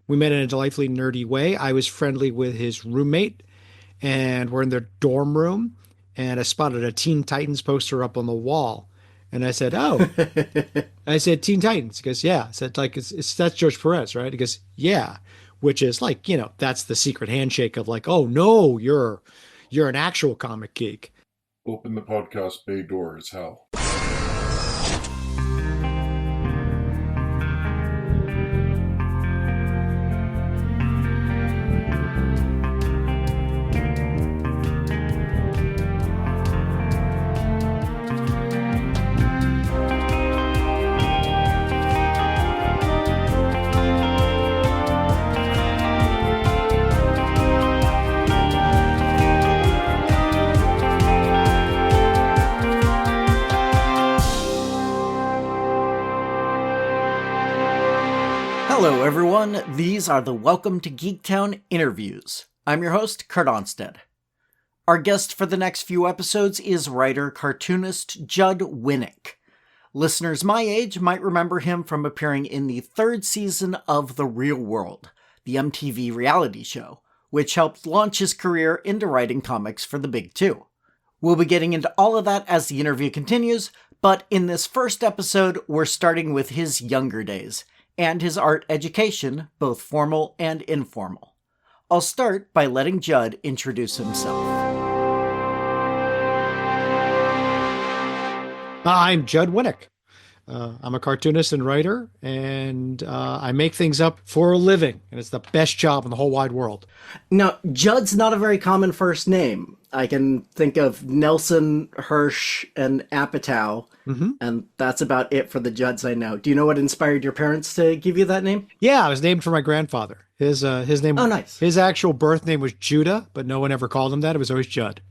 We met in a delightfully nerdy way. I was friendly with his roommate, and we're in their dorm room, and I spotted a Teen Titans poster up on the wall. And I said, "Oh," I said, "Teen Titans." He goes, "Yeah." I said, "Like, it's that's George Perez, right?" He goes, "Yeah," which is like, that's the secret handshake of like, "Oh no, you're an actual comic geek." Open the podcast bay door as hell. Hello everyone, these are the Welcome to Geektown interviews. I'm your host, Kurt Onstead. Our guest for the next few episodes is writer-cartoonist Judd Winick. Listeners my age might remember him from appearing in the third season of The Real World, the MTV reality show, which helped launch his career into writing comics for the Big Two. We'll be getting into all of that as the interview continues, but in this first episode, we're starting with his younger days, and his art education, both formal and informal. I'll start by letting Judd introduce himself. I'm Judd Winick. I'm a cartoonist and writer, and I make things up for a living, and it's the best job in the whole wide world. Now, Judd's not a very common first name. I can think of Nelson, Hirsch, and Apatow, and that's about it for the Judds I know. Do you know what inspired your parents to give you that name? Yeah, I was named for my grandfather. His name. Oh, nice. His actual birth name was Judah, but no one ever called him that. It was always Judd,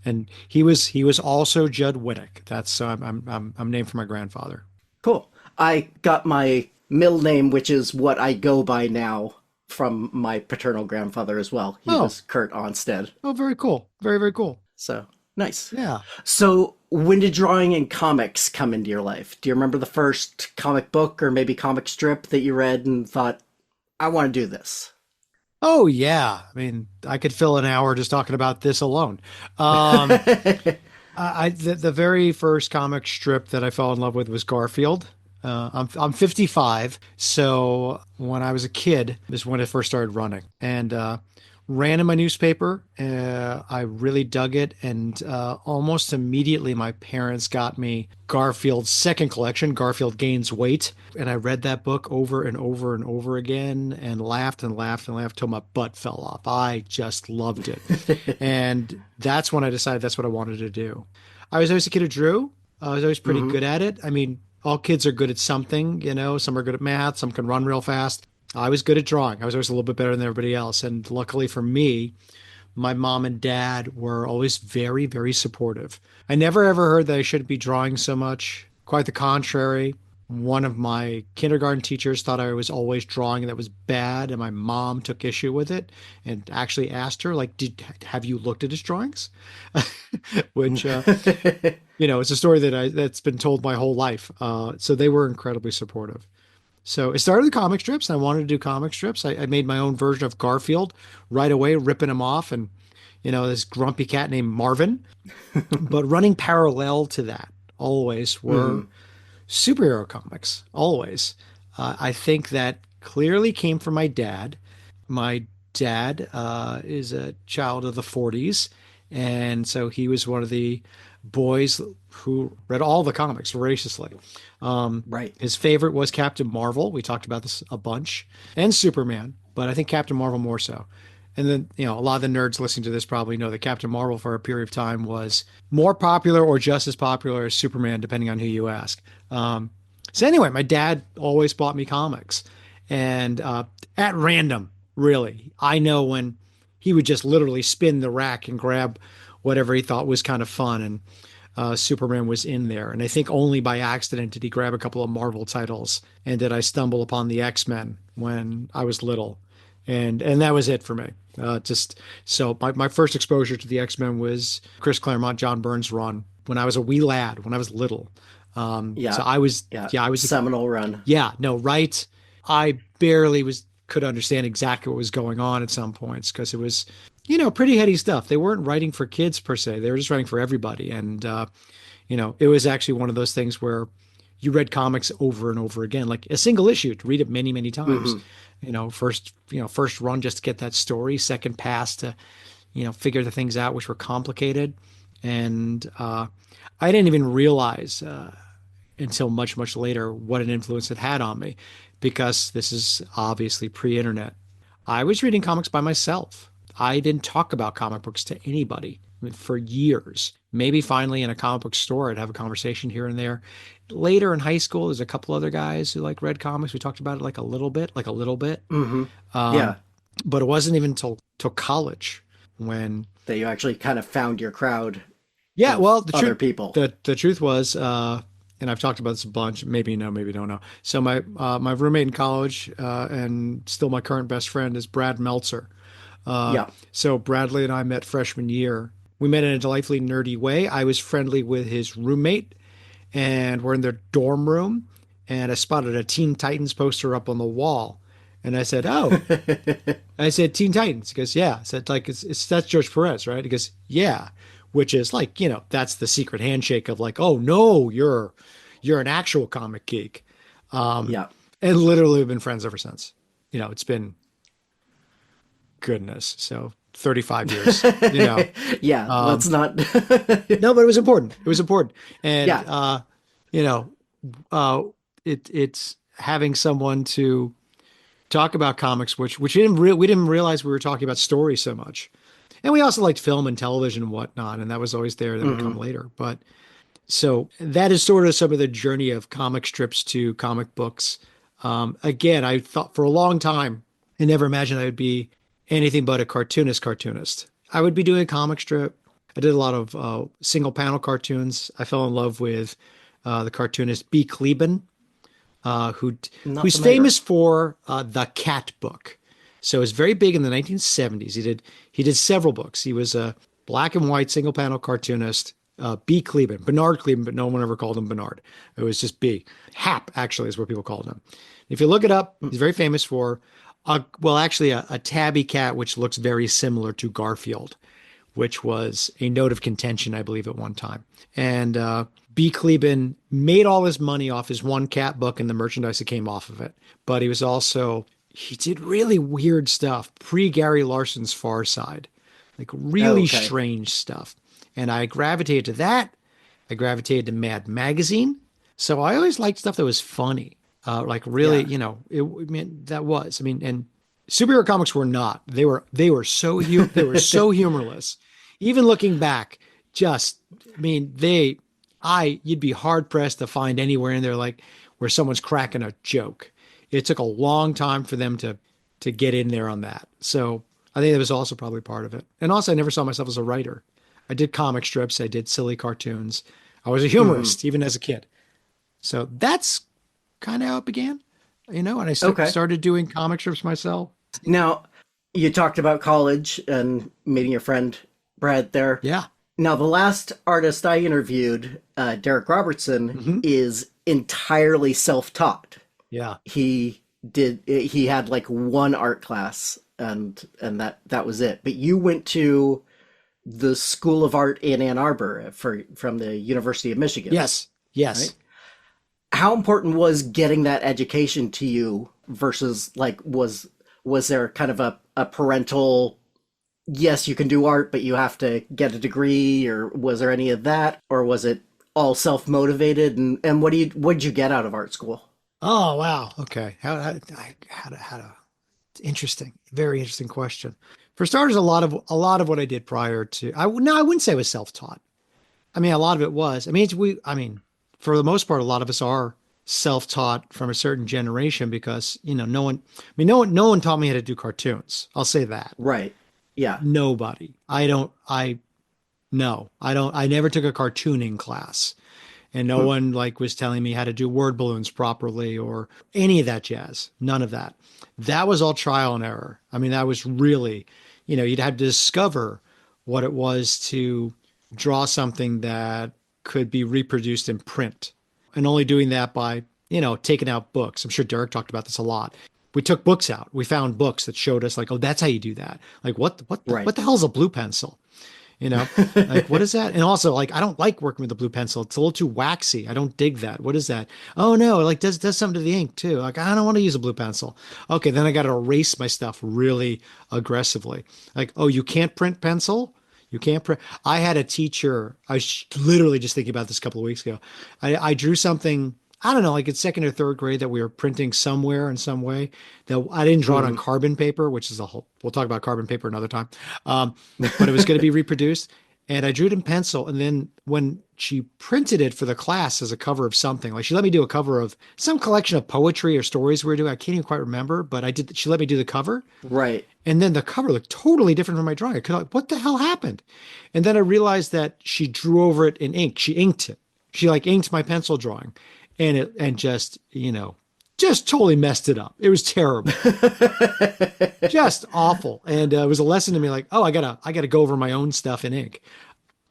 and he was also Judd Winick. That's I'm named for my grandfather. Cool. I got my middle name, which is what I go by now, from my paternal grandfather as well. He was Kurt Onstead. Oh, very cool. Very, very cool. So, nice. Yeah. So, when did drawing and comics come into your life? Do you remember the first comic book or maybe comic strip that you read and thought, I want to do this? Oh, yeah. I mean, I could fill an hour just talking about this alone. The very first comic strip that I fell in love with was Garfield. I'm 55, so when I was a kid is when it first started running, and ran in my newspaper. I really dug it, and almost immediately my parents got me Garfield's second collection, Garfield Gains Weight, and I read that book over and over and over again, and laughed and laughed and laughed till my butt fell off. I just loved it, and that's when I decided that's what I wanted to do. I was always a kid who drew. I was always pretty good at it. I mean, all kids are good at something, some are good at math, some can run real fast. I was good at drawing. I was always a little bit better than everybody else. And luckily for me, my mom and dad were always very, very supportive. I never ever heard that I shouldn't be drawing so much. Quite the contrary. One of my kindergarten teachers thought I was always drawing and that was bad. And my mom took issue with it and actually asked her, like, have you looked at his drawings? Which, it's a story that's been told my whole life. So they were incredibly supportive. So it started with comic strips, and I wanted to do comic strips. I made my own version of Garfield right away, ripping him off, and this grumpy cat named Marvin. But running parallel to that always were superhero comics. Always, I think that clearly came from my dad. My dad is a child of the '40s, and so he was one of the boys who read all the comics voraciously. Right. His favorite was Captain Marvel. We talked about this a bunch, and Superman, but I think Captain Marvel more so. And then, a lot of the nerds listening to this probably know that Captain Marvel for a period of time was more popular or just as popular as Superman, depending on who you ask. So anyway, my dad always bought me comics, and at random, really. I know when he would just literally spin the rack and grab whatever he thought was kind of fun, and Superman was in there. And I think only by accident did he grab a couple of Marvel titles, and did I stumble upon the X-Men when I was little. And that was it for me. So my first exposure to the X-Men was Chris Claremont, John Byrne's run when I was a wee lad, when I was little. So I was a seminal run. Yeah, no, right. I barely was could understand exactly what was going on at some points because it was, pretty heady stuff. They weren't writing for kids per se. They were just writing for everybody. And, it was actually one of those things where you read comics over and over again, like a single issue to read it many, many times. Hmm. First run just to get that story, second pass to, figure the things out, which were complicated. And I didn't even realize until much, much later what an influence it had on me because this is obviously pre-internet. I was reading comics by myself. I didn't talk about comic books to anybody for years. Maybe finally in a comic book store, I'd have a conversation here and there. Later in high school, there's a couple other guys who like read comics. We talked about it like a little bit, Hmm. Um, Yeah. but it wasn't even till college when, That you actually kind of found your crowd yeah, of well, other people. the truth was, and I've talked about this a bunch. Maybe you know, maybe you don't know. So my roommate in college and still my current best friend is Brad Meltzer. Yeah. So Bradley and I met freshman year. We met in a delightfully nerdy way. I was friendly with his roommate, and we're in their dorm room, and I spotted a Teen Titans poster up on the wall, and I said, "Oh." I said, "Teen Titans." He goes, "Yeah." I said, "Like it's that's George Perez, right?" He goes, "Yeah," which is like, that's the secret handshake of like, "Oh no, you're an actual comic geek." Yeah. And literally we've been friends ever since. It's been goodness, so 35 years, Yeah. Let's Um, not. no, but it was important. It was important. And Yeah. you know, uh it's having someone to talk about comics, which we didn't realize we were talking about stories so much. And we also liked film and television and whatnot, and that was always there. That would come Hmm. later. But so that is sort of some of the journey of comic strips to comic books. Again, I thought for a long time, I never imagined I would be anything but a cartoonist. I would be doing a comic strip. I did a lot of single panel cartoons. I fell in love with the cartoonist B. Kleben, Not who's familiar. famous for the Cat book. So it's very big in the 1970s. He did several books. He was a black and white single panel cartoonist. B. Kleben, Bernard Kleben, but no one ever called him Bernard. It was just B. Hap actually is what people called him. If you look it up, he's very famous for, a tabby cat which looks very similar to Garfield, which was a note of contention, I believe, at one time. And B. Kleben made all his money off his one cat book and the merchandise that came off of it. But he did really weird stuff pre Gary Larson's Far Side, like Oh, really okay. strange stuff. And I gravitated to that. I gravitated to Mad Magazine. So I always liked stuff that was funny. Like really, Yeah. and superhero comics were not. They were so humorless. Even looking back, just I mean, you'd be hard pressed to find anywhere in there like where someone's cracking a joke. It took a long time for them to get in there on that. So I think that was also probably part of it. And also, I never saw myself as a writer. I did comic strips. I did silly cartoons. I was a Hmm. humorist even as a kid. So that's kind of how it began, and I Okay. started doing comic strips myself. Now, you talked about college and meeting your friend Brad there. Yeah. Now, the last artist I interviewed, Derek Robertson, Hmm. is entirely self-taught. Yeah. He had like one art class and that was it. But you went to the School of Art in Ann Arbor from the University of Michigan, Yes. right? Yes. How important was getting that education to you versus like was there kind of a parental, yes, you can do art, but you have to get a degree, or was there any of that, or was it all self-motivated? And what did you get out of art school? Oh, wow. Okay. Interesting. Very interesting question. For starters, a lot of what I did prior to, no, I wouldn't say it was self-taught. I mean, a lot of it was. I mean, for the most part, a lot of us are self-taught from a certain generation because, no one taught me how to do cartoons. I'll say that. Right. Yeah. Nobody. No, I don't, I never took a cartooning class, and no Hmm. one like was telling me how to do word balloons properly or any of that jazz. None of that. That was all trial and error. I mean, that was really, you'd have to discover what it was to draw something that could be reproduced in print, and only doing that by, taking out books. I'm sure Derek talked about this a lot. we took books out. We found books that showed us like, oh, that's how you do that. Like Right. what the hell is a blue pencil? You know, like what is that? And also like I don't like working with the blue pencil. It's a little too waxy. I don't dig that. What is that? Oh no, it like does something to the ink too. Like I don't want to use a blue pencil. Okay, then I got to erase my stuff really aggressively. Like, oh, you can't print pencil? You can't print. I had a teacher. Literally just thinking about this a couple of weeks ago. I drew something. I don't know, like in second or third grade that we were printing somewhere in some way that I didn't draw it on Hmm. carbon paper, which is a whole, we'll talk about carbon paper another time. But it was going to be reproduced. And I drew it in pencil. And then when she printed it for the class as a cover of something, like she let me do a cover of some collection of poetry or stories we were doing. I can't even quite remember, but she let me do the cover. Right. And then the cover looked totally different from my drawing. I could like, what the hell happened? And then I realized that she drew over it in ink. She inked it. She like inked my pencil drawing, and just just totally messed it up. It was terrible, just awful. And it was a lesson to me, like, oh, I gotta go over my own stuff in ink.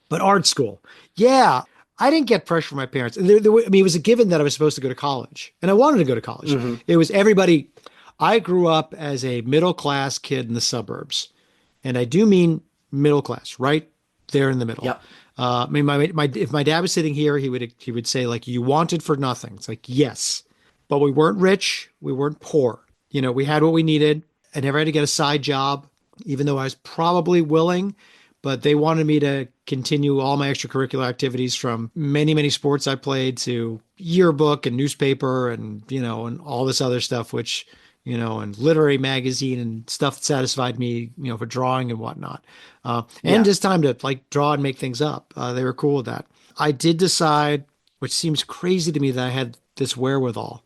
But art school, yeah, I didn't get pressure from my parents. And I mean, it was a given that I was supposed to go to college, and I wanted to go to college. Hmm. It was everybody. I grew up as a middle class kid in the suburbs, and I do mean middle class, right there in the middle. Yep. I mean, if my dad was sitting here, he would say like, "You wanted for nothing." It's like, yes, but we weren't rich, we weren't poor. We had what we needed. I never had to get a side job, even though I was probably willing. But they wanted me to continue all my extracurricular activities from many, many sports I played to yearbook and newspaper and all this other stuff, which and literary magazine and stuff that satisfied me, for drawing and whatnot. And Yeah. just time to like draw and make things up. They were cool with that. I did decide, which seems crazy to me that I had this wherewithal.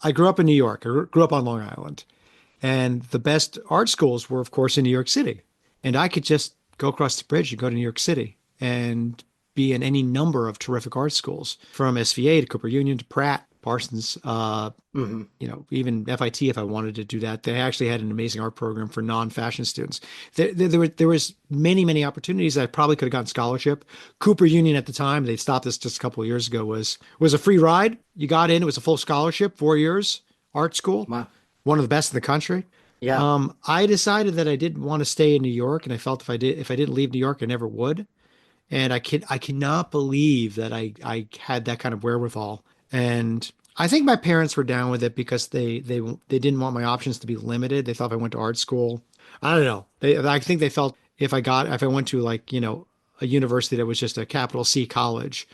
I grew up in New York. I grew up on Long Island. And the best art schools were, of course, in New York City. And I could just go across the bridge and go to New York City and be in any number of terrific art schools, from SVA to Cooper Union to Pratt, Parsons, Hmm. even FIT if I wanted to do that. They actually had an amazing art program for non-fashion students. There was many, many opportunities that I probably could have gotten scholarship. Cooper Union at the time, they stopped this just a couple of years ago, was a free ride. You got in, it was a full scholarship, 4 years, art school, Wow. one of the best in the country. Yeah. I decided that I didn't want to stay in New York, and I felt if I didn't leave New York, I never would. And I cannot believe that I had that kind of wherewithal. And I think my parents were down with it because they didn't want my options to be limited. They thought if I went to art school, I don't know. I think they felt if I went to like, a university that was just a capital C college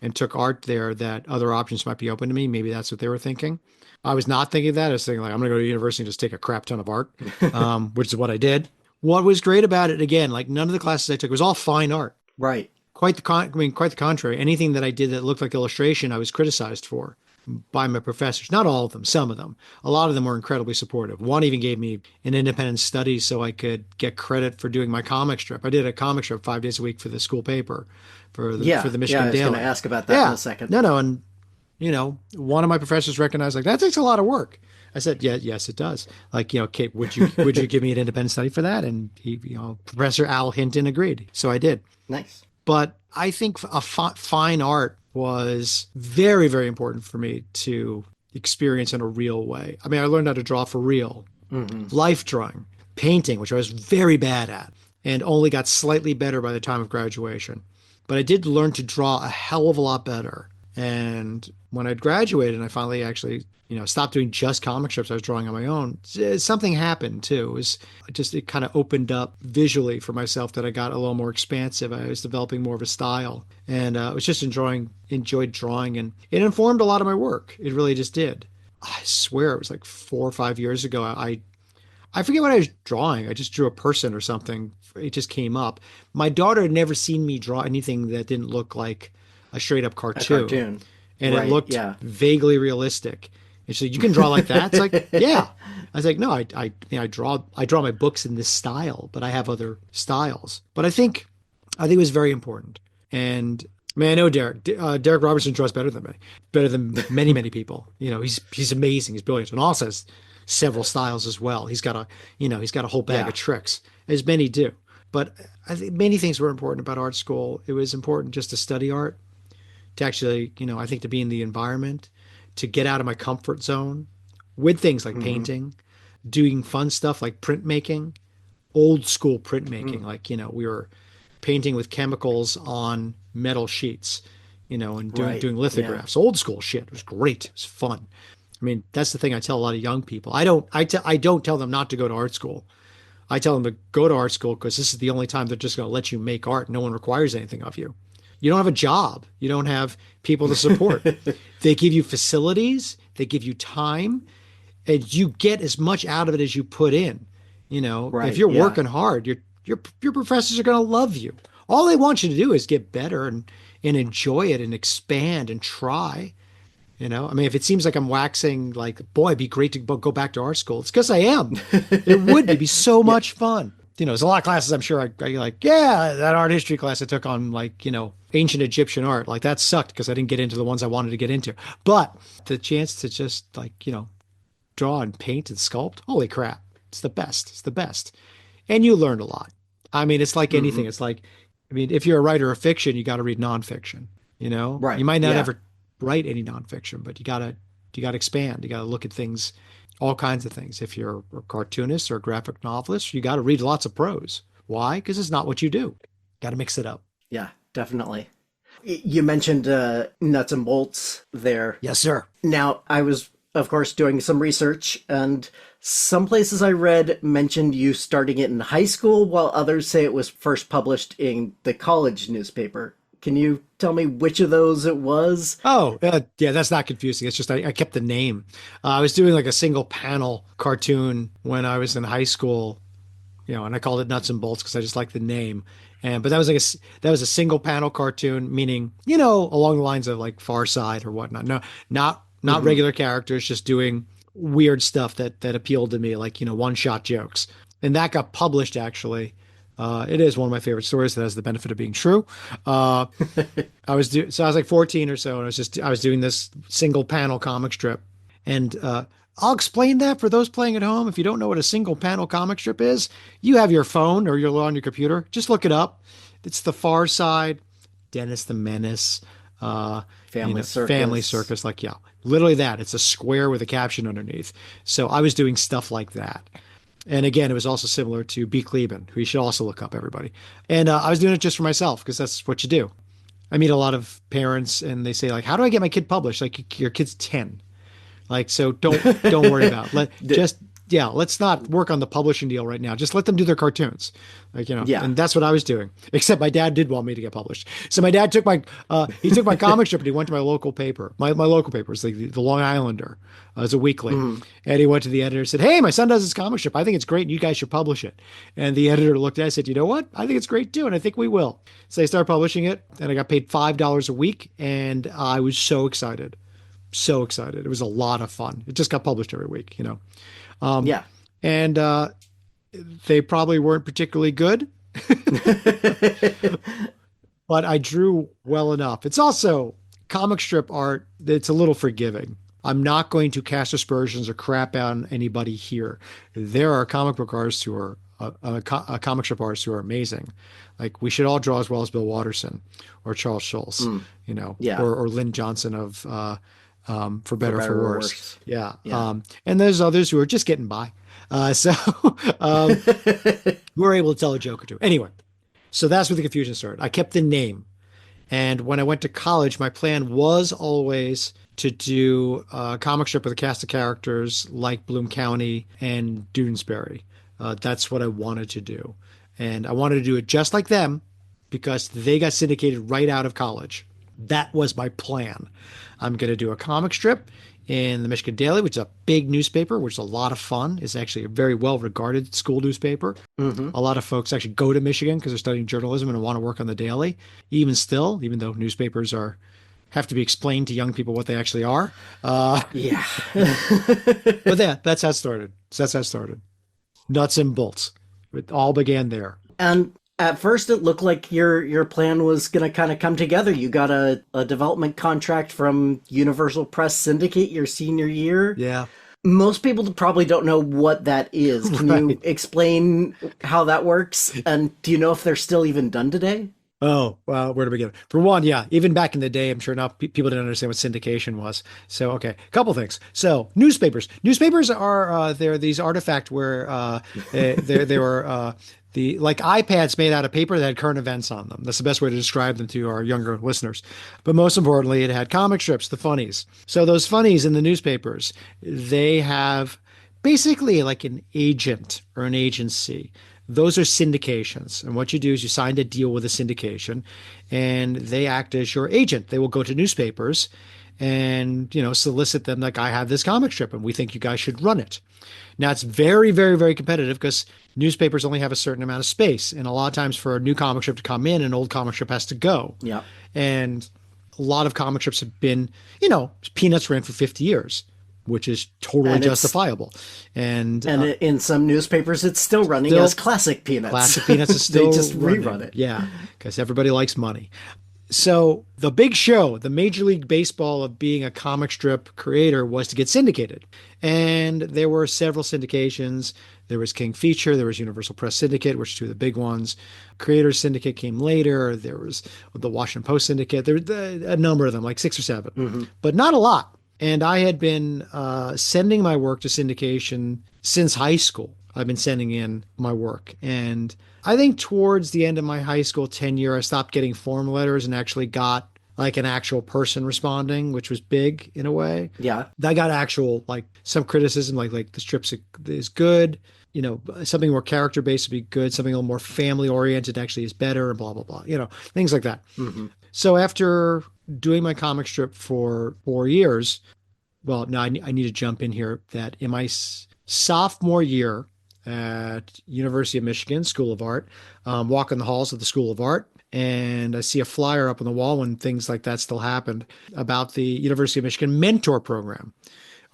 and took art there, that other options might be open to me. Maybe that's what they were thinking. I was not thinking that. I was thinking like, I'm going to go to university and just take a crap ton of art, which is what I did. What was great about it, again, like none of the classes I took was all fine art. Right. Quite the contrary. Anything that I did that looked like illustration, I was criticized for by my professors. Not all of them, some of them. A lot of them were incredibly supportive. One even gave me an independent study so I could get credit for doing my comic strip. I did a comic strip 5 days a week for the school paper, for Yeah. the Yeah. I Michigan was going to Daily. ask about that in Yeah, a second. no, no, and one of my professors recognized like that takes a lot of work. I said, yeah, yes, it does. Like, Kate, would you give me an independent study for that? And he, Professor Al Hinton agreed. So I did. Nice. But I think fine art was very, very important for me to experience in a real way. I mean, I learned how to draw for real, Hmm. life drawing, painting, which I was very bad at, and only got slightly better by the time of graduation. But I did learn to draw a hell of a lot better. And when I'd graduated and I finally actually, stopped doing just comic strips, I was drawing on my own. Something happened too. It kind of opened up visually for myself that I got a little more expansive. I was developing more of a style, and I was just enjoyed drawing, and it informed a lot of my work. It really just did. I swear it was like 4 or 5 years ago. I forget what I was drawing. I just drew a person or something. It just came up. My daughter had never seen me draw anything that didn't look like a straight up A cartoon, cartoon. and it Right. looked Yeah. vaguely realistic. And she's like, "You can draw like that?" It's like, "Yeah." I was like, "No, I draw my books in this style, but I have other styles." But I think it was very important. And I mean, I know Derek Robertson draws better than me, better than many, many people. He's amazing. He's brilliant, and also has several styles as well. He's got a whole bag Yeah. of tricks, as many do. But I think many things were important about art school. It was important just to study art, to actually, I think to be in the environment, to get out of my comfort zone with things like Hmm. painting. doing fun stuff like printmaking, old school printmaking. Like, we were painting with chemicals on metal sheets, and doing Right. doing Yeah. lithographs, old school shit. It was great. It was fun. I mean, that's the thing I tell a lot of young people. I don't tell them not to go to art school. I tell them to go to art school because this is the only time they're just going to let you make art. No one requires anything of you. You don't have a job. You don't have people to support. They give you facilities, they give you time, and you get as much out of it as you put in. If Right. you're Yeah. working hard, your professors are going to love you. All they want you to do is get better and enjoy it and expand and try. I mean, if it seems like I'm waxing, like, boy, it'd be great to go back to art school. It's because I am. It would be. It'd be so Yeah. much fun. There's a lot of classes I'm sure I like, yeah, that art history class I took on, like, ancient Egyptian art. Like, that sucked because I didn't get into the ones I wanted to get into. But the chance to just, like, draw and paint and sculpt, holy crap. It's the best. It's the best. And you learn a lot. I mean, it's like anything. Hmm. It's like, I mean, if you're a writer of fiction, you got to read nonfiction. You Right. might not Yeah. ever write any nonfiction, but you gotta expand. You gotta look at things, all kinds of things. If you're a cartoonist or a graphic novelist, you gotta read lots of prose. Why? Because it's not what you do. Got to mix it up. Yeah. Definitely. You mentioned nuts and bolts there. Yes, sir. Now, I was, of course, doing some research, and some places I read mentioned you starting it in high school, while others say it was first published in the college newspaper. Can you tell me which of those it was? Oh, yeah, that's not confusing. It's just I kept the name. I was doing like a single panel cartoon when I was in high school, and I called it Nuts and Bolts because I just like the name. But that was that was a single panel cartoon, meaning along the lines of like Far Side or whatnot. No, not Hmm. regular characters, just doing weird stuff that appealed to me, like one shot jokes. And that got published actually. It is one of my favorite stories that has the benefit of being true. Uh, so I was like 14 or so, and I was doing this single panel comic strip, and I'll explain that for those playing at home. If you don't know what a single panel comic strip is, you have your phone or you're on your computer. Just look it up. It's The Far Side, Dennis the Menace, Family Family Circus. Circus. Like, yeah, literally that. It's a square with a caption underneath. So I was doing stuff like that. And again, it was also similar to B. Kleben, who you should also look up, everybody. And I was doing it just for myself because that's what you do. I meet a lot of parents and they say, like, how do I get my kid published? Like, your kid's 10. Like, so don't worry about it. Let's not work on the publishing deal right now. Just let them do their cartoons. Like, Yeah. and that's what I was doing. Except my dad did want me to get published. So my dad took my comic strip and he went to my local paper. My local paper is the Long Islander. As a weekly. Mhm. And he went to the editor and said, hey, my son does this comic strip. I think it's great and you guys should publish it. And the editor looked at it and said, you know what? I think it's great too. And I think we will. So they started publishing it and I got paid $5 a week. And I was so excited. So excited. It was a lot of fun. It just got published every week. Yeah. And they probably weren't particularly good, but I drew well enough. It's also comic strip art. It's a little forgiving. I'm not going to cast aspersions or crap on anybody here. There are comic book artists who are comic strip artists who are amazing. Like, we should all draw as well as Bill Watterson or Charles Schulz, Yeah. or Lynn Johnson of For Better or For Worse. Yeah. Yeah. And there's others who are just getting by. So we're able to tell a joke or two. Anyway, so that's where the confusion started. I kept the name. And when I went to college, my plan was always to do a comic strip with a cast of characters like Bloom County and Doonesbury. That's what I wanted to do. And I wanted to do it just like them because they got syndicated right out of college. That was my plan. I'm going to do a comic strip in the Michigan Daily, which is a big newspaper, which is a lot of fun. It's actually a very well-regarded school newspaper. Hmm. A lot of folks actually go to Michigan because they're studying journalism and want to work on the Daily. Even still, even though newspapers have to be explained to young people what they actually are. Yeah. But yeah, that's how it started. So that's how it started. Nuts and bolts. It all began there. And at first, it looked like your plan was going to kind of come together. You got a development contract from Universal Press Syndicate your senior year. Yeah. Most people probably don't know what that is. Can you Right. explain how that works? And do you know if they're still even done today? Oh, well, where to begin? For one, yeah, even back in the day, I'm sure not people didn't understand what syndication was. So, okay, a couple things. So, newspapers. Newspapers are they're these artifact where they were the like iPads made out of paper that had current events on them. That's the best way to describe them to our younger listeners. But most importantly, it had comic strips, the funnies. So those funnies in the newspapers, they have basically like an agent or an agency. Those are syndications. And what you do is you sign a deal with a syndication and they act as your agent. They will go to newspapers and, solicit them like, I have this comic strip and we think you guys should run it. Now it's very, very, very competitive because newspapers only have a certain amount of space. And a lot of times for a new comic strip to come in, an old comic strip has to go. Yeah. And a lot of comic strips have been, Peanuts ran for 50 years, which is totally justifiable. And in some newspapers, it's still running as Classic Peanuts. Classic Peanuts is still They just running. rerun it. Yeah, because everybody likes money. So the big show, the Major League Baseball of being a comic strip creator was to get syndicated. And there were several syndications. There was King Feature, there was Universal Press Syndicate, which are two of the big ones. Creators Syndicate came later. There was the Washington Post Syndicate. There were a number of them, like 6 or 7, but not a lot. And I had been sending my work to syndication since high school. I've been sending in my work. And I think towards the end of my high school tenure, I stopped getting form letters and actually got like an actual person responding, which was big in a way. Yeah. I got actual, like some criticism, like the strips is good. Something more character based would be good. Something a little more family oriented actually is better and blah, blah, blah, things like that. So after doing my comic strip for 4 years, well, now I need to jump in here that in my sophomore year at University of Michigan School of Art, walking the halls of the School of Art, and I see a flyer up on the wall when things like that still happened about the University of Michigan Mentor Program.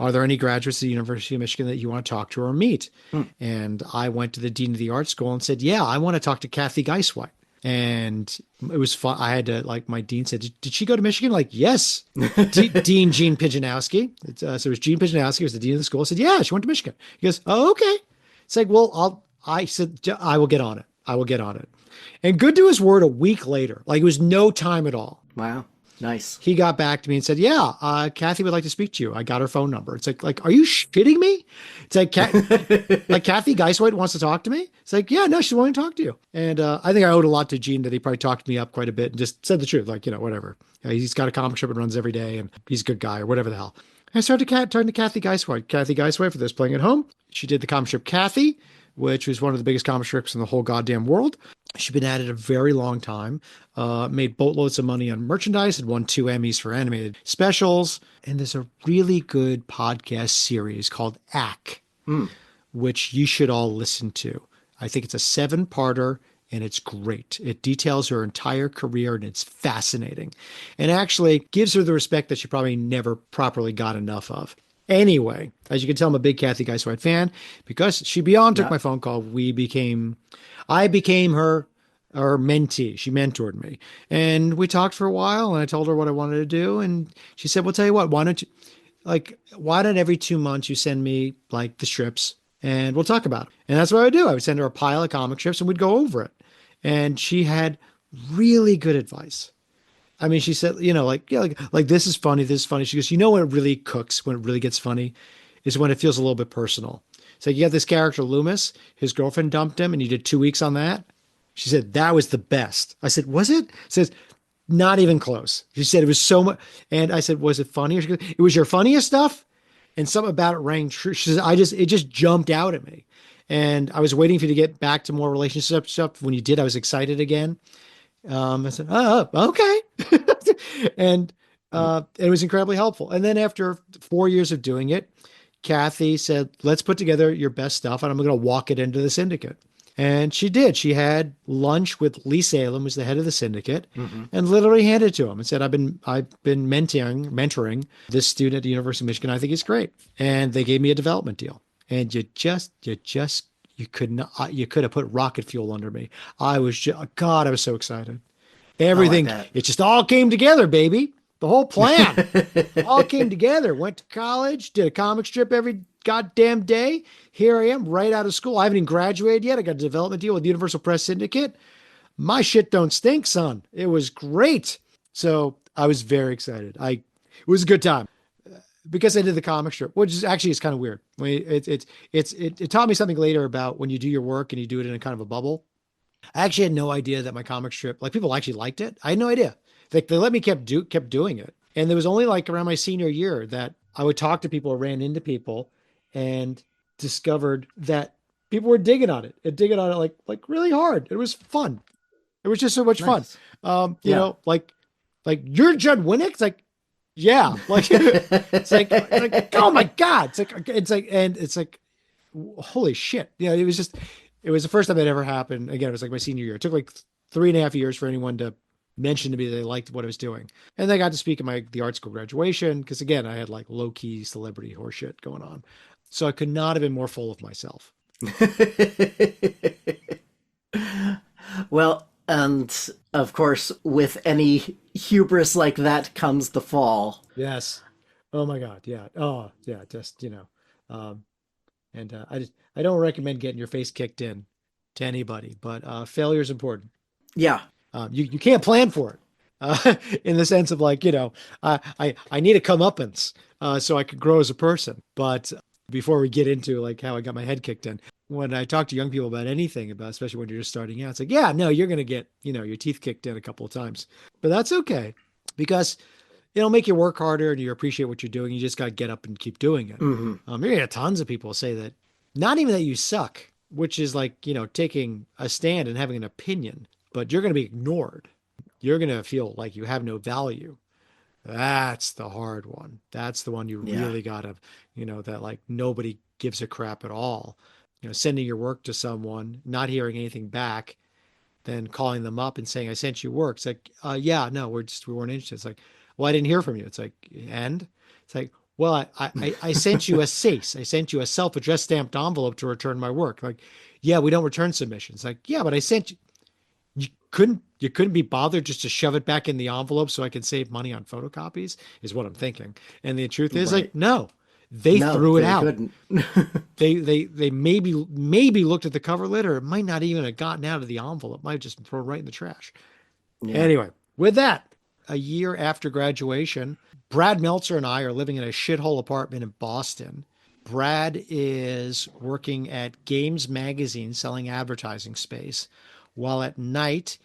Are there any graduates at the University of Michigan that you want to talk to or meet? And I went to the dean of the art school and said, yeah, I want to talk to Kathy Geiswhite. And it was fun. I had to, like, my dean said, did she go to Michigan? Like, yes. Dean Gene Pijanowski. So it was Gene Pijanowski, who was the dean of the school. I said, yeah, she went to Michigan. He goes, oh, okay. It's like, well, I said, I will get on it. I will get on it. And good to his word, a week later, like it was no time at all. Wow. Nice. He got back to me and said, yeah, Kathy would like to speak to you. I got her phone number. It's like, are you shitting me? It's like, like Kathy Geiswhite wants to talk to me. It's like, yeah, no, she's wanting to talk to you. And I think I owed a lot to Gene that he probably talked me up quite a bit and just said the truth. Like, whatever. He's got a comic strip and runs every day and he's a good guy or whatever the hell. And I started turning to Kathy Geiswhite. Kathy Geiswhite, for those playing at home, she did the comic strip Kathy, which was one of the biggest comic strips in the whole goddamn world. She'd been at it a very long time, made boatloads of money on merchandise, had won 2 Emmys for animated specials. And there's a really good podcast series called ACK, which you should all listen to. I think it's a 7-parter and it's great. It details her entire career and it's fascinating and actually gives her the respect that she probably never properly got enough of. Anyway, as you can tell, I'm a big Kathy Geiswhite fan because she took my phone call. I became her mentee. She mentored me and we talked for a while and I told her what I wanted to do. And she said, well, tell you what, why don't every 2 months you send me like the strips and we'll talk about it. And that's what I would do. I would send her a pile of comic strips and we'd go over it. And she had really good advice. I mean, she said, like this is funny. This is funny. She goes, when it really cooks, when it really gets funny is when it feels a little bit personal. So you got this character, Loomis, his girlfriend dumped him and he did 2 weeks on that. She said, that was the best. I said, was it? She says, not even close. She said, it was so much. And I said, was it funny? She goes, it was your funniest stuff. And something about it rang true. She says, it just jumped out at me. And I was waiting for you to get back to more relationship stuff. When you did, I was excited again. I said, oh, okay. And it was incredibly helpful. And then after 4 years of doing it, Kathy said, let's put together your best stuff and I'm going to walk it into the syndicate. And she did. She had lunch with Lee Salem, who's the head of the syndicate, and literally handed it to him and said, I've been mentoring this student at the University of Michigan. I think he's great. And they gave me a development deal. And you could have put rocket fuel under me. I was so excited. Everything, it just all came together, baby. The whole plan all came together. Went to college, did a comic strip every goddamn day. Here I am right out of school. I haven't even graduated yet. I got a development deal with Universal Press Syndicate. my shit don't stink, son. It was great. So I was very excited. It was a good time because I did the comic strip, which is actually is kind of weird. I mean, it taught me something later about when you do your work and you do it in a kind of a bubble. I actually had no idea that my comic strip, like people actually liked it. I had no idea. They let me kept doing it. And there was only like around my senior year that I would talk to people or ran into people and discovered that people were digging on it and digging on it like really hard. It was fun. It was just so much fun. Nice. You Yeah. know, like you're Judd Winick. It's like, yeah, like it's like, oh my God. And it's like, holy shit. You know, it was the first time that ever happened. Again, it was like my senior year. It took like 3.5 years for anyone to mention to me that they liked what I was doing. And then I got to speak at the art school graduation. Cause again, I had like low key celebrity horseshit going on. So I could not have been more full of myself. Well, and of course, with any hubris like that comes the fall. Yes. Oh my God. Yeah. Oh yeah. Just, um, and I don't recommend getting your face kicked in to anybody, but failure is important. Yeah. You can't plan for it, in the sense of like, I need a comeuppance so I could grow as a person. But before we get into like how I got my head kicked in, when I talk to young people about anything, about especially when you're just starting out, it's like, yeah, no, you're gonna get your teeth kicked in a couple of times, but that's okay because it'll make you work harder and you appreciate what you're doing. You just got to get up and keep doing it. Hmm. You're gonna have tons of people say that, not even that you suck, which is like, taking a stand and having an opinion, but you're going to be ignored. You're going to feel like you have no value. That's the hard one. That's the one you Yeah. really got to, that like nobody gives a crap at all. Sending your work to someone, not hearing anything back, then calling them up and saying, I sent you work. It's like, yeah, no, we weren't interested. It's like, well, I didn't hear from you. It's like, and it's like, well, I sent you a SACE. I sent you a self-addressed stamped envelope to return my work. Like, yeah, we don't return submissions. Like, yeah, but I sent you, you couldn't be bothered just to shove it back in the envelope so I can save money on photocopies is what I'm thinking. And the truth is Right. like, no, they No, threw it they out. couldn't. They maybe looked at the cover letter. It might not even have gotten out of the envelope. It might have just been thrown right in the trash. Yeah. Anyway, with that, a year after graduation, Brad Meltzer and I are living in a shithole apartment in Boston. Brad is working at Games Magazine selling advertising space, while at night,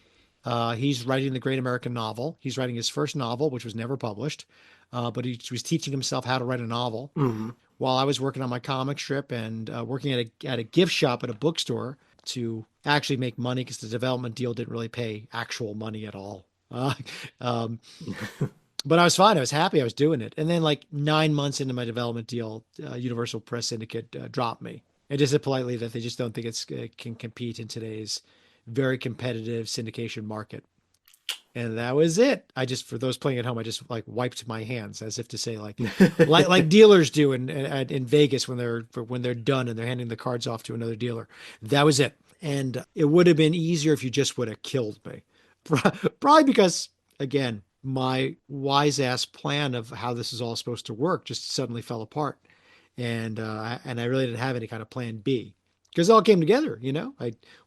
he's writing the Great American Novel. He's writing his first novel, which was never published, but he was teaching himself how to write a novel. Hmm. While I was working on my comic strip and working at a gift shop at a bookstore to actually make money because the development deal didn't really pay actual money at all. Um, but I was fine. I was happy. I was doing it. And then, like 9 months into my development deal, Universal Press Syndicate dropped me. And just said politely that they just don't think it can compete in today's very competitive syndication market. And that was it. I just, for those playing at home, I just like wiped my hands as if to say, like dealers do in Vegas when they're done and they're handing the cards off to another dealer. That was it. And it would have been easier if you just would have killed me. Probably because, again, my wise ass plan of how this is all supposed to work just suddenly fell apart, and I really didn't have any kind of plan B because it all came together.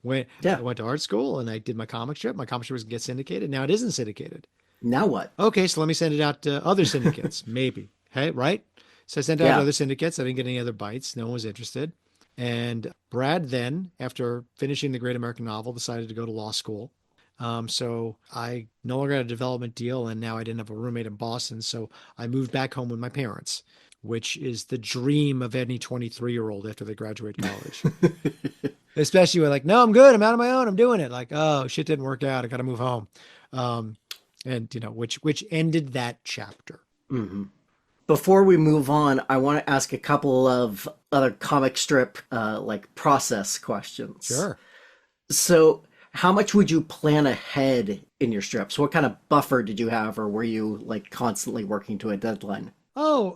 Went I Yeah. went to art school and I did my comic strip. My comic strip was gonna get syndicated. Now it isn't syndicated. Now what? Okay, so let me send it out to other syndicates, maybe. Hey, right? So I sent it out to Yeah. other syndicates. I didn't get any other bites. No one was interested. And Brad then, after finishing the Great American Novel, decided to go to law school. So I no longer had a development deal, and now I didn't have a roommate in Boston. So I moved back home with my parents, which is the dream of any 23-year-old after they graduate college. Especially when like, no, I'm good. I'm out on my own. I'm doing it. Like, oh, shit didn't work out. I got to move home. Um, and which ended that chapter. Hmm. Before we move on, I want to ask a couple of other comic strip like process questions. Sure. So, how much would you plan ahead in your strips? What kind of buffer did you have, or were you like constantly working to a deadline? Oh,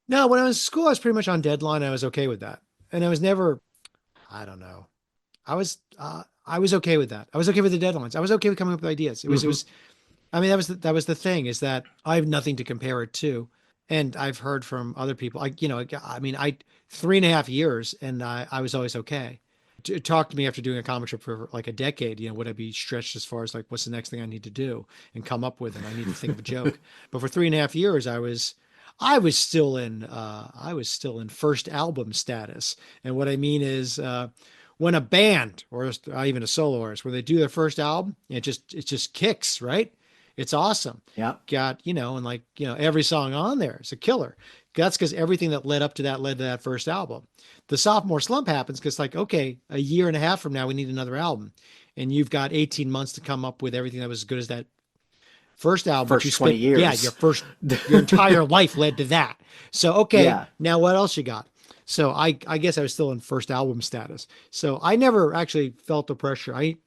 no, when I was in school, I was pretty much on deadline. I was okay with that. And I was never, I don't know. I was okay with that. I was okay with the deadlines. I was okay with coming up with ideas. Hmm. I mean, that was the thing is that I have nothing to compare it to. And I've heard from other people, I mean, 3.5 years and I was always okay. talk to me after doing a comic strip for like a decade, would I be stretched as far as like, what's the next thing I need to do and come up with, and I need to think of a joke. But for 3.5 years, I was still in first album status. And what I mean is, when a band or even a solo artist, when they do their first album, it just kicks, right? It's awesome. Yeah. Got, and like, every song on there is a killer. That's because everything that led up to that led to that first album. The sophomore slump happens because, like, okay, a year and a half from now, we need another album. And you've got 18 months to come up with everything that was as good as that first album, but you First 20 spent, yeah, years. your entire life led to that. So, okay, Yeah. now what else you got? So I guess I was still in first album status. So I never actually felt the pressure. I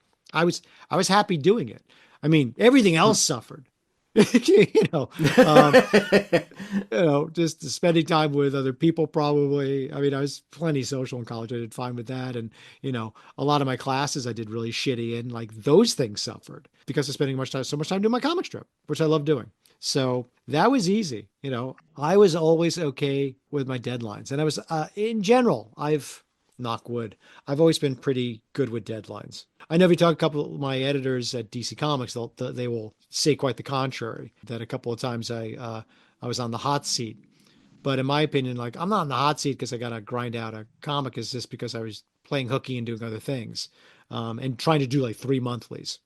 was, I was happy doing it. I mean, everything else suffered. you know, um, just spending time with other people, probably. I mean, I was plenty social in college. I did fine with that. And, a lot of my classes I did really shitty in. Like, those things suffered because of spending so much time doing my comic strip, which I love doing. So that was easy. I was always okay with my deadlines. And I was, in general, knock wood, I've always been pretty good with deadlines. I know if you talk to a couple of my editors at DC Comics, they will say quite the contrary. That a couple of times I was on the hot seat, but in my opinion, like, I'm not on the hot seat because I got to grind out a comic. Is just because I was playing hooky and doing other things, and trying to do like 3 monthlies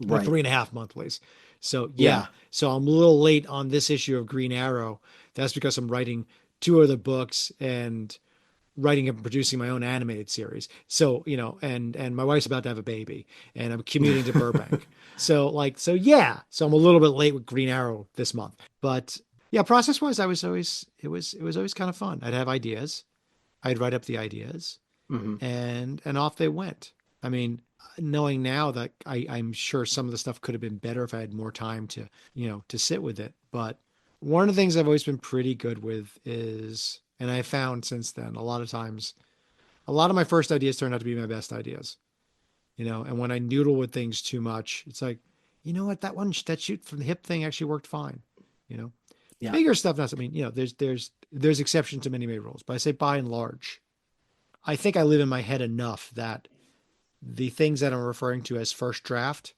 or Right. 3.5 monthlies. So Yeah. yeah, so I'm a little late on this issue of Green Arrow. That's because I'm writing two other books and writing and producing my own animated series. So, and my wife's about to have a baby and I'm commuting to Burbank. So yeah, so I'm a little bit late with Green Arrow this month. But yeah, process wise, it was always kind of fun. I'd have ideas. I'd write up the ideas Hmm. and off they went. I mean, knowing now that I'm sure some of the stuff could have been better if I had more time to sit with it. But one of the things I've always been pretty good with is, and I found since then, a lot of times, a lot of my first ideas turned out to be my best ideas, and when I noodle with things too much, it's like, you know what, that shoot from the hip thing actually worked fine, you know, Yeah. bigger stuff. Not, I mean, there's exceptions to many rules, but I say by and large, I think I live in my head enough that the things that I'm referring to as first draft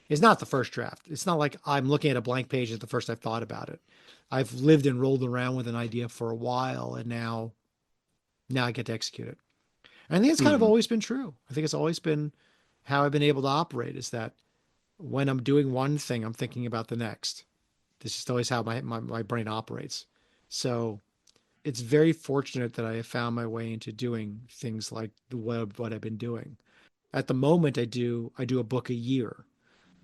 is not the first draft. It's not like I'm looking at a blank page at the first I've thought about it. I've lived and rolled around with an idea for a while, and now I get to execute it. And I think it's kind of Hmm. always been true. I think it's always been how I've been able to operate, is that when I'm doing one thing, I'm thinking about the next. This is always how my brain operates. So it's very fortunate that I have found my way into doing things like what I've been doing. At the moment, I do a book a year,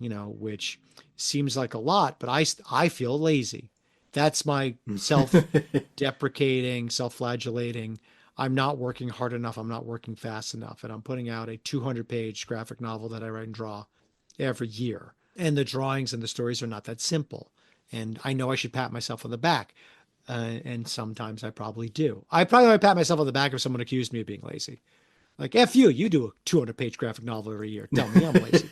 which seems like a lot, but I feel lazy. That's my self-deprecating, self-flagellating. I'm not working hard enough. I'm not working fast enough. And I'm putting out a 200-page graphic novel that I write and draw every year. And the drawings and the stories are not that simple. And I know I should pat myself on the back. And sometimes I probably do. I probably might pat myself on the back if someone accused me of being lazy. Like, F you do a 200-page graphic novel every year. Tell me I'm lazy.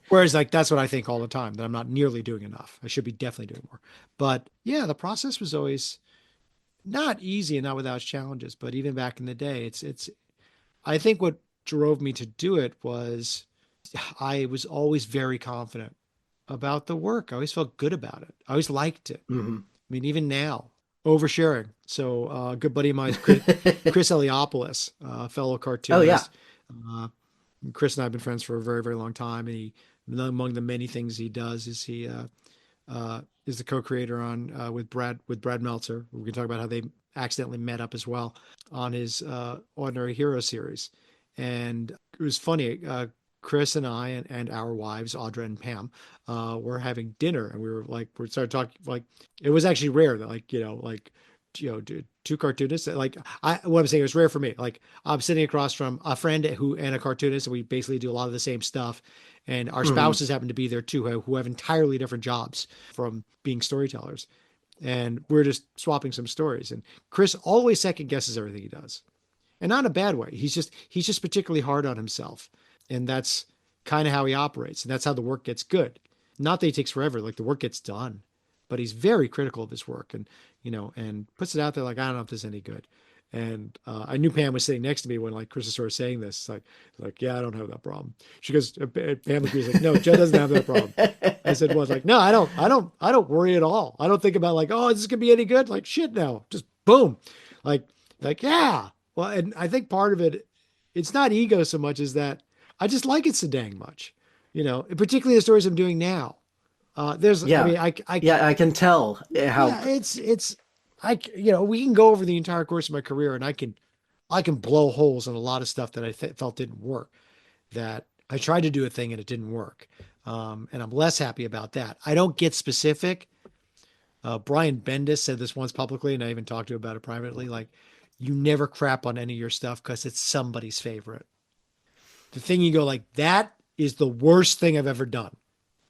Whereas, like, that's what I think all the time, that I'm not nearly doing enough. I should be definitely doing more. But yeah, the process was always not easy and not without its challenges. But even back in the day, I think what drove me to do it was I was always very confident about the work. I always felt good about it. I always liked it. Hmm. I mean, even now, oversharing. So, a good buddy of mine is Chris Eliopoulos, a fellow Oh yeah. cartoonist. Uh, Chris and I have been friends for a very, very long time, and among the many things he does, is the co-creator on with Brad Meltzer. We can talk about how they accidentally met up as well on his Ordinary Hero series, and it was funny. Chris and I and our wives, Audra and Pam, were having dinner, and we started talking. Like, it was actually rare that, like, two cartoonists. Like, what I'm saying, it was rare for me. Like, I'm sitting across from a friend and a cartoonist, and we basically do a lot of the same stuff. And our Hmm. spouses happen to be there too, who have entirely different jobs from being storytellers. And we're just swapping some stories. And Chris always second guesses everything he does, and not in a bad way. He's just particularly hard on himself, and that's kind of how he operates, and that's how the work gets good. Not that he takes forever; like, the work gets done, but he's very critical of his work, and puts it out there like, I don't know if this is any good. And I knew Pam was sitting next to me when like Chris started saying this. Like, yeah, I don't have that problem. She goes, Pam agrees, like, no, Judd doesn't have that problem. I said, well, like, no, I don't worry at all. I don't think about like, oh, is this gonna be any good? Like, shit, no, just boom, like, yeah. Well, and I think part of it, it's not ego so much as that I just like it so dang much, particularly the stories I'm doing now. I mean, I can tell how. yeah, we can go over the entire course of my career, and I can blow holes in a lot of stuff that I felt didn't work. That I tried to do a thing and it didn't work, and I'm less happy about that. I don't get specific. Brian Bendis said this once publicly, and I even talked to him about it privately. Like, you never crap on any of your stuff because it's somebody's favorite. The thing you go like, that is the worst thing I've ever done.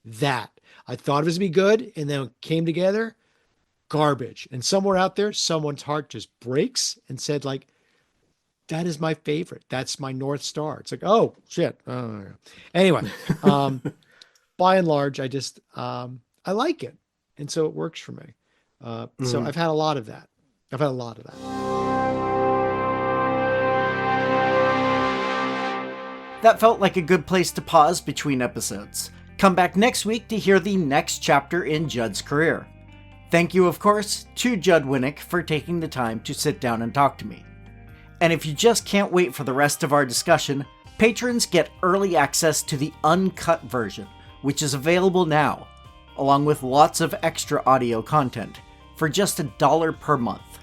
That I thought it was to be good, and then it came together. Garbage. And somewhere out there, someone's heart just breaks and said, like, that is my favorite. That's my North Star. It's like, oh shit. Anyway, by and large, I just, I like it. And so it works for me. So I've had a lot of that. That felt like a good place to pause between episodes. Come back next week to hear the next chapter in Judd's career. Thank you, of course, to Judd Winick for taking the time to sit down and talk to me. And if you just can't wait for the rest of our discussion, patrons get early access to the uncut version, which is available now, along with lots of extra audio content, for just $1 per month.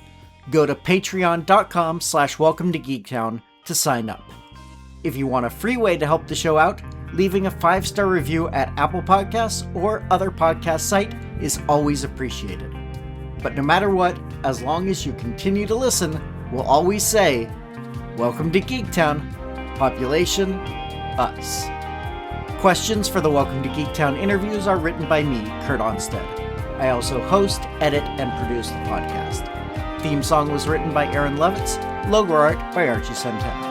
Go to patreon.com/welcome to Geektown to sign up. If you want a free way to help the show out, leaving a 5-star review at Apple Podcasts or other podcast site is always appreciated. But no matter what, as long as you continue to listen, we'll always say, welcome to Geektown, population, us. Questions for the Welcome to Geektown interviews are written by me, Kurt Onstead. I also host, edit, and produce the podcast. Theme song was written by Aaron Levitz, logo art by Archie Senten.